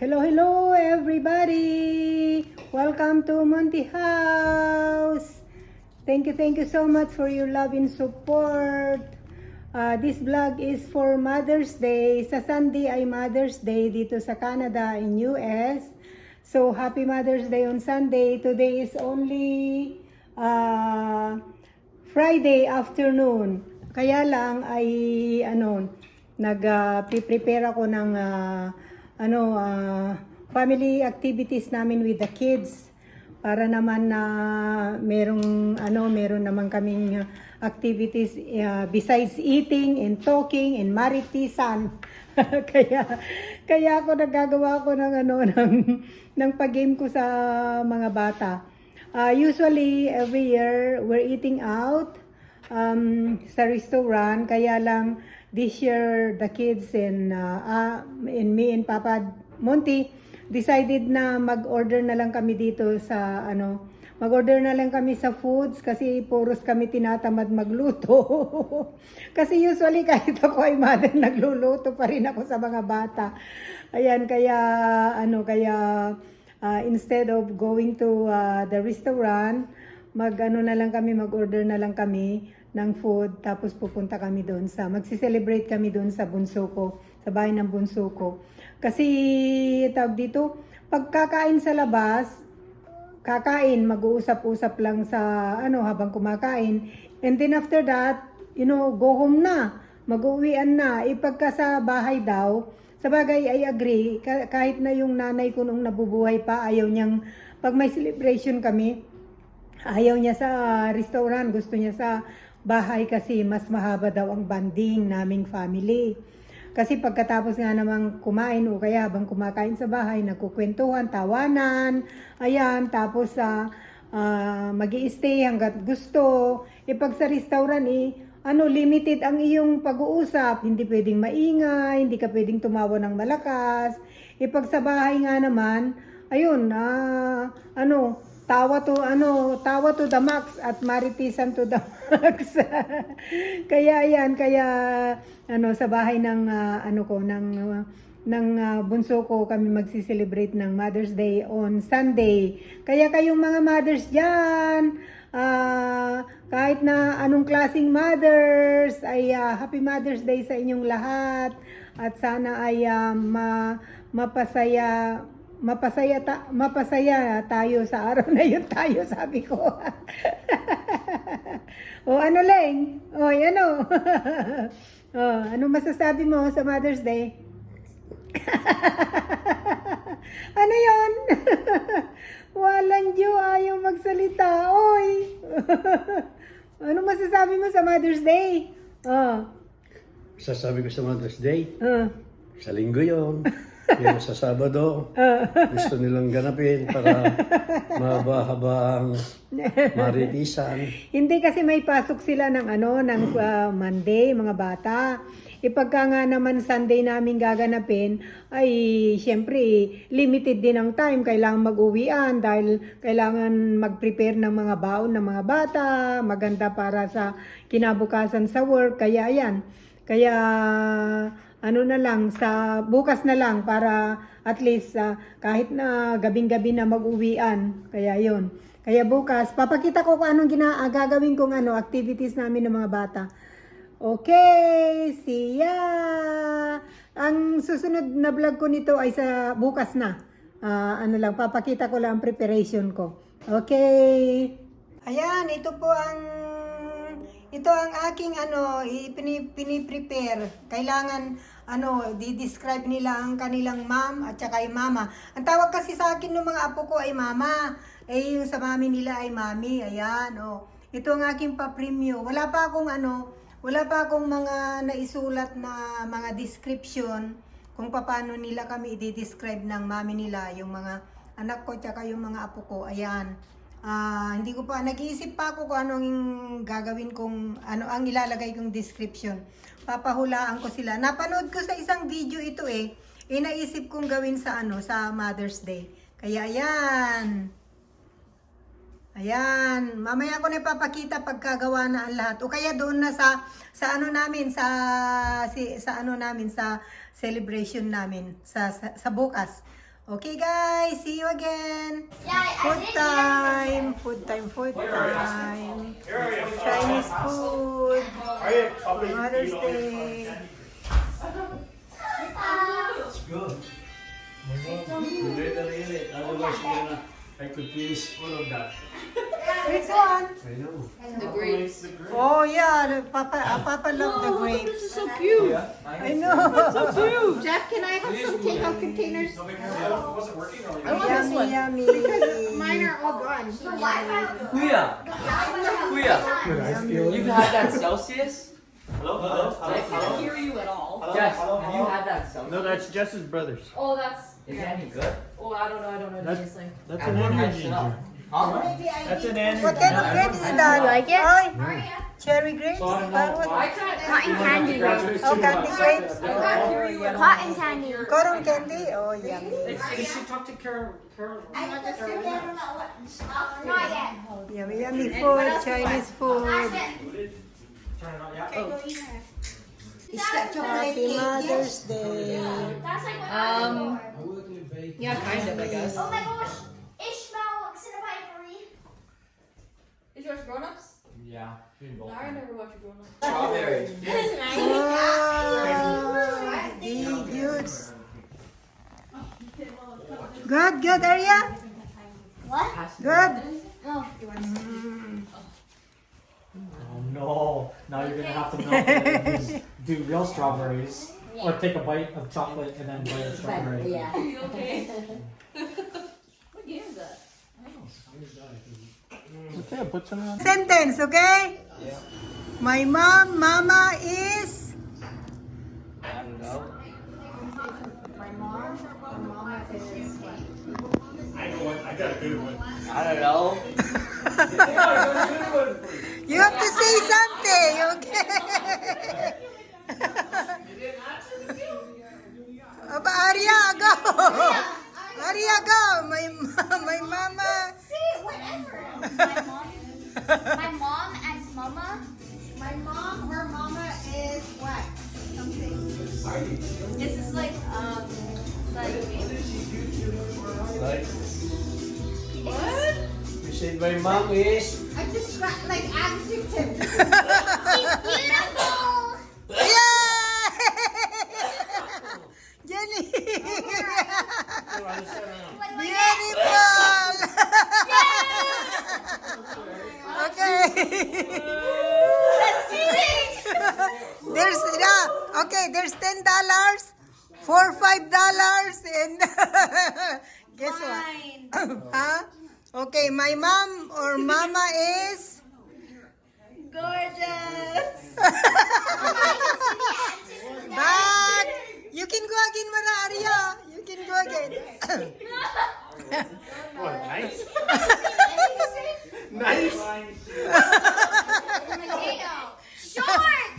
Hello everybody! Welcome to Monty House! Thank you so much for your love and support. This vlog is for Mother's Day. Sa Sunday ay Mother's Day dito sa Canada in US. So, happy Mother's Day on Sunday. Today is only Friday afternoon. Kaya lang ay nag-prepare ako ng family activities namin with the kids para naman na meron naman kaming activities besides eating and talking and maritisan. kaya ako nagagawa ko ng pag-game ko sa mga bata. Usually every year we're eating out sa restaurant, kaya lang this year the kids and me and Papa Monty decided na mag-order na lang kami dito sa mag-order na lang kami sa foods kasi puros kami tinatamad magluto. Kasi usually kahit ako ay mother, nagluluto pa rin ako sa mga bata. Ayan, kaya instead of going to the restaurant, mag-order na lang kami ng food, tapos pupunta kami doon magsi-celebrate kami doon sa bunso ko, sa bahay ng bunso ko. Kasi tawag dito, pagkakain sa labas, mag-uusap-usap lang sa habang kumakain. And then after that, go home na, mag-uwian na. Pagka sa bahay daw, sa bagay I agree, kahit na yung nanay ko nung nabubuhay pa, ayaw niyang, pag may celebration kami, ayaw niya sa restaurant, gusto niya sa bahay kasi mas mahaba daw ang bonding naming family. Kasi pagkatapos nga namang kumain o kaya habang kumakain sa bahay, nagkukwentuhan, tawanan, ayan, tapos magi-stay hanggat gusto. Pag sa restaurant limited ang iyong pag-uusap, hindi pwedeng maingay, hindi ka pwedeng tumawa ng malakas. Pag sa bahay nga naman, ayun, tawa to the max at maritisan to the max. Kaya sa bahay ng bunso ko kami magsi-celebrate ng Mother's Day on Sunday. Kaya kayong mga mothers diyan, kahit na anong klaseng mothers, ay happy Mother's Day sa inyong lahat at sana ay mapasaya tayo sa araw na yun tayo, sabi ko. Leng? Ano masasabi mo sa Mother's Day? Ano yun? Walang Diyo, ayaw magsalita. Oy! Ano masasabi mo sa Mother's Day? Sasabi ko sa Mother's Day, sa linggo yun. Yung sa Sabado, gusto nilang ganapin para mahaba-haba ang maritisan. Hindi kasi may pasok sila ng Monday, mga bata. Pagka nga naman Sunday namin gaganapin, ay syempre limited din ang time. Kailangan mag-uwian dahil kailangan mag-prepare ng mga baon ng mga bata. Maganda para sa kinabukasan sa work. Kaya ayan. Kaya na lang, sa bukas na lang para at least kahit na gabing-gabi na mag-uwian. Kaya yon. Kaya bukas, papakita ko kung anong gagawin kong activities namin ng mga bata. Okay, see ya! Ang susunod na vlog ko nito ay sa bukas na. Papakita ko lang ang preparation ko. Okay. Ayan, ito ang aking piniprepare. Kailangan di-describe nila ang kanilang mom at saka ay mama. Ang tawag kasi sa akin ng mga apo ko ay mama. Yung sa mami nila ay mami. Ayan, Ito ang aking pa-premyo. Wala pa akong mga naisulat na mga description kung paano nila kami i-describe ng mami nila, yung mga anak ko tsaka yung mga apo ko. Ayan. Hindi ko pa, nag-iisip pa ako kung anong gagawin kong, ang ilalagay kong description. Papahulaan ko sila. Napanood ko sa isang video ito naisip kong gawin sa Mother's Day. Kaya ayan. Ayan, mamaya ko na ipapakita pagkagawa na ang lahat. O kaya doon na sa celebration namin sa bukas. Okay guys, see you again. Yeah, Food time, food time, food time. Chinese food. Mother's Day. It's good. Really. Otherwise, I could finish all of that. Which one? I know. The grapes. Oh yeah, Papa love the grapes. This is so cute. I know. So cute. Jeff, can I have some takeout containers? I want this Yummy, one. yummy. Mine are all gone. Kuya, Kuya, you've had that Celsius? I can't hear you at all. Jess, have you had that Celsius? No, that's Jess's brothers. Oh, that's. Is it any good? Oh, I don't know. I don't know what That's- it's like. That's I've an never had energy Chanel. drink. Huh? That's an energy What kind of drink. grape is that? You like it? Oy, cherry grapes? So I don't know What? why. Cotton candy. Oh, candy grapes. I can't hear you at all. Cotton candy. Cotton candy? Oh, yummy. You should talk to Carol. Not yet. Yummy, yummy food, Chinese food. Happy Mother's Day. That's like what Yeah, kind of, I guess. Oh my gosh. Ishmael Cinnabite Is yours grown-ups? Yeah. No, I never watched grown-ups. Strawberry. Wow, big huge. Good, good, Arya. What? Good. Oh. Oh no! Now you're gonna have to melt it and do real strawberries, or take a bite of chocolate and then bite of strawberry. Yeah. You okay? What game is that? Okay, I'll put some on. Sentence, okay? My mama is. I don't know. My mama is. I don't know. You have to say something, okay? Aba, Arya, go! Arya, go! My mama. See, whatever. My mom and mama. My mom, her mama is what? Something. This is like Like, what? you said my mom is. I just got like adjective. Beautiful. Yeah! Jenny! Beautiful! Okay. There's $10 for $5 and guess what? Huh? Okay, my mom or mama is Gorgeous. back. You can go again, Mara Arya. You can go again. Nice. Potato. Short.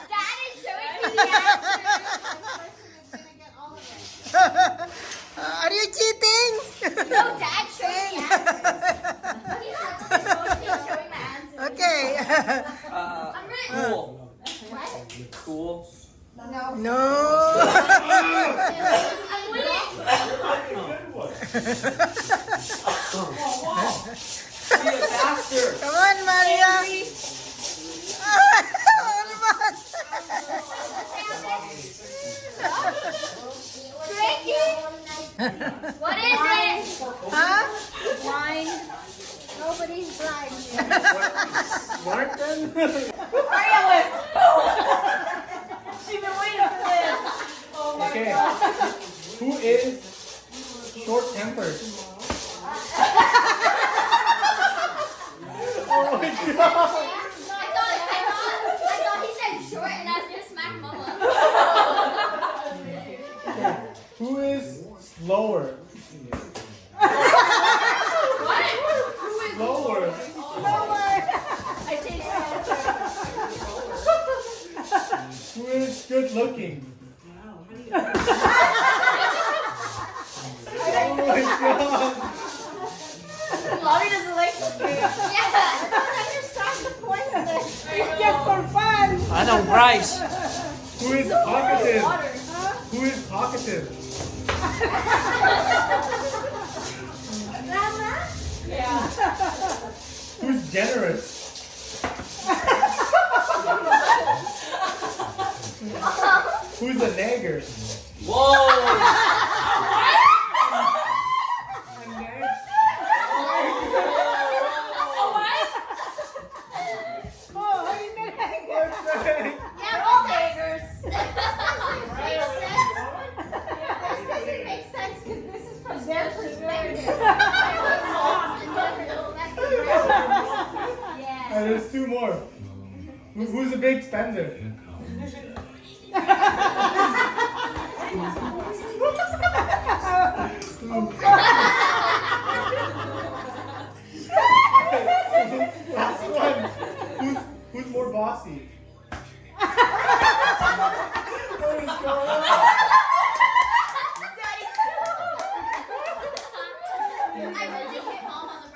Dad is showing me the answers. Are you cheating? No, Dad showing the answers. He's showing the answers. Okay. I'm ready. Cool. What? Cool. No. I'm winning. Be a faster. Come on, Maria. Almost. Ricky. What is it? Huh? Blind. Nobody's blind. Martin? She's been waiting for this. Okay. Who is short-tempered? I thought he said short and I was gonna smack mama. Who is slower? What? Slower. I changed my answer. Who is good-looking? Oh my god! Mommy doesn't like this game. Yeah. I just tried to point this. Just for fun. I know, Bryce. Who is talkative? Who is talkative? Who's generous? Who's a nagger? Whoa! Yeah, all beggars. This doesn't make sense because this is from their perspective. Yes. There's two more. Who's a big spender? Last one. Who's more bossy? What is going on? I really hit mom on the